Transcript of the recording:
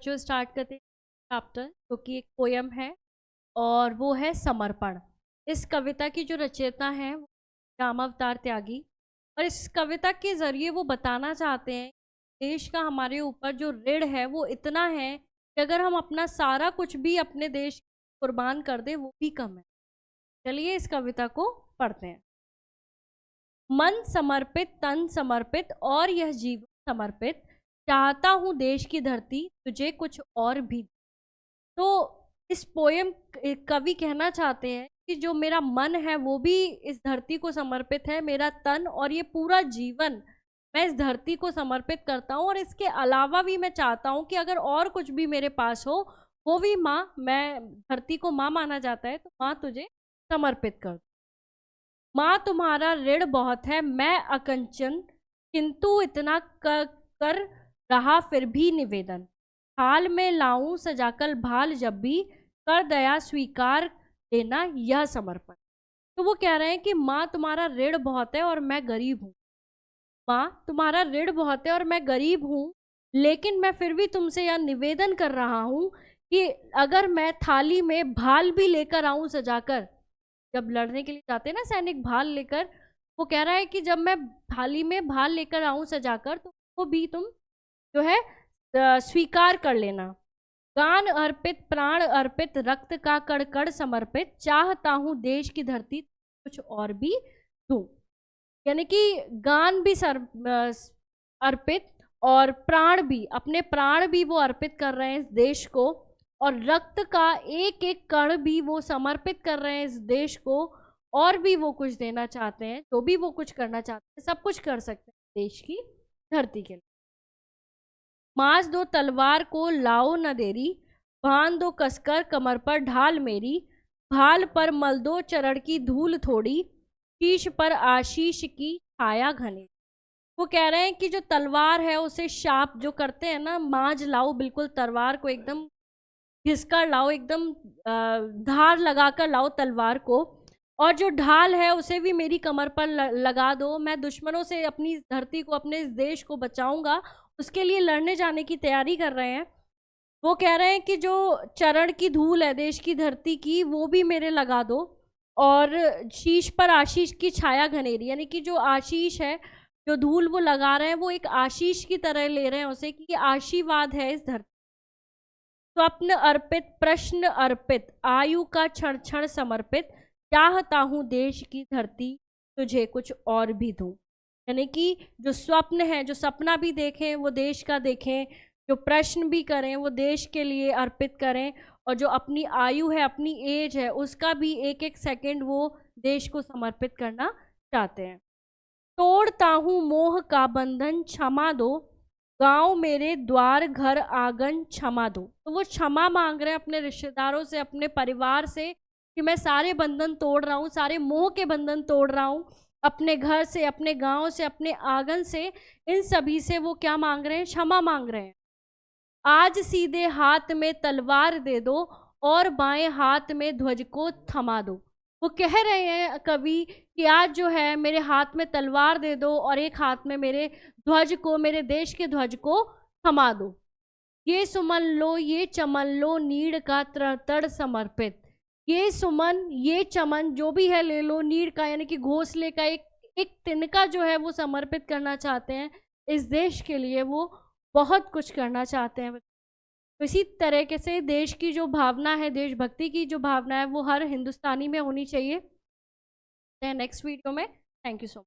बच्चों स्टार्ट करते हैं चैप्टर जो कि एक पोयम है और वो है समर्पण। इस कविता की जो रचयिता हैं वो रामावतार त्यागी, और इस कविता के जरिए वो बताना चाहते हैं देश का हमारे ऊपर जो ऋण है वो इतना है कि अगर हम अपना सारा कुछ भी अपने देश कुर्बान कर दें वो भी कम है। चलिए इस कविता को पढ़ते हैं। मन समर्पित, तन समर्पित और यह जीवन समर्पित, चाहता हूँ देश की धरती तुझे कुछ और भी। तो इस पोयम कवि कहना चाहते हैं कि जो मेरा मन है वो भी इस धरती को समर्पित है, मेरा तन और ये पूरा जीवन मैं इस धरती को समर्पित करता हूँ, और इसके अलावा भी मैं चाहता हूँ कि अगर और कुछ भी मेरे पास हो वो भी माँ, मैं धरती को माँ माना जाता है तो माँ तुझे समर्पित कर। माँ तुम्हारा ऋण बहुत है मैं अकंचन, किंतु इतना कर रहा फिर भी निवेदन, हाल में लाऊं सजाकर भाल जब भी, कर दया स्वीकार लेना यह समर्पण। तो वो कह रहे हैं कि माँ तुम्हारा ऋण बहुत है और मैं गरीब हूँ। माँ तुम्हारा ऋण बहुत है और मैं गरीब हूँ, लेकिन मैं फिर भी तुमसे यह निवेदन कर रहा हूँ कि अगर मैं थाली में भाल भी लेकर आऊं सजाकर, जब लड़ने के लिए जाते हैं ना सैनिक भाल लेकर, वो कह रहा है कि जब मैं थाली में भाल लेकर आऊं सजाकर तो वो भी तुम जो है स्वीकार कर लेना। गान अर्पित, प्राण अर्पित, रक्त का कण कण समर्पित, चाहता हूं देश की धरती कुछ और भी दूं। यानी कि गान भी अर्पित और प्राण भी, अपने प्राण भी वो अर्पित कर रहे हैं इस देश को, और रक्त का एक एक कण भी वो समर्पित कर रहे हैं इस देश को, और भी वो कुछ देना चाहते हैं, जो भी वो कुछ करना चाहते हैं सब कुछ कर सकते हैं देश की धरती के लिए। माज दो तलवार को लाओ न देरी, बांध दो कसकर कमर पर ढाल मेरी, भाल पर मल दो चरण की धूल थोड़ी, शीश पर आशीष की छाया घने। वो कह रहे हैं कि जो तलवार है उसे शाप जो करते हैं ना, माज लाओ, बिल्कुल तलवार को एकदम घिसकर लाओ, एकदम धार लगाकर लाओ तलवार को, और जो ढाल है उसे भी मेरी कमर पर लगा दो। मैं दुश्मनों से अपनी धरती को, अपने इस देश को बचाऊंगा, उसके लिए लड़ने जाने की तैयारी कर रहे हैं। वो कह रहे हैं कि जो चरण की धूल है देश की धरती की वो भी मेरे लगा दो, और शीश पर आशीष की छाया घनेरी, यानी कि जो आशीष है, जो धूल वो लगा रहे हैं वो एक आशीष की तरह ले रहे हैं उसे कि ये आशीर्वाद है इस धरती। स्वप्न अर्पित, प्रश्न अर्पित, आयु का क्षण क्षण समर्पित, चाहता हूं देश की धरती तुझे कुछ और भी दूं। यानी कि जो स्वप्न है, जो सपना भी देखें वो देश का देखें, जो प्रश्न भी करें वो देश के लिए अर्पित करें, और जो अपनी आयु है, अपनी एज है, उसका भी एक एक सेकंड वो देश को समर्पित करना चाहते हैं। तोड़ता हूं मोह का बंधन क्षमा दो, गांव मेरे द्वार घर आंगन क्षमा दो। तो वो क्षमा मांग रहे हैं अपने रिश्तेदारों से, अपने परिवार से, कि मैं सारे बंधन तोड़ रहा हूँ, सारे मोह के बंधन तोड़ रहा हूँ, अपने घर से, अपने गांव से, अपने आंगन से, इन सभी से वो क्या मांग रहे हैं? क्षमा मांग रहे हैं। आज सीधे हाथ में तलवार दे दो और बाएं हाथ में ध्वज को थमा दो। वो कह रहे हैं कवि कि आज जो है मेरे हाथ में तलवार दे दो और एक हाथ में मेरे ध्वज को, मेरे देश के ध्वज को थमा दो। ये सुमन लो, ये चमन लो, नीड़ का तड़ समर्पित। ये सुमन, ये चमन जो भी है ले लो, नीड़ का यानी कि घोंसले का एक तिनका जो है वो समर्पित करना चाहते हैं इस देश के लिए, वो बहुत कुछ करना चाहते हैं। तो इसी तरीके से देश की जो भावना है, देशभक्ति की जो भावना है, वो हर हिंदुस्तानी में होनी चाहिए। नेक्स्ट वीडियो में। Thank you so much.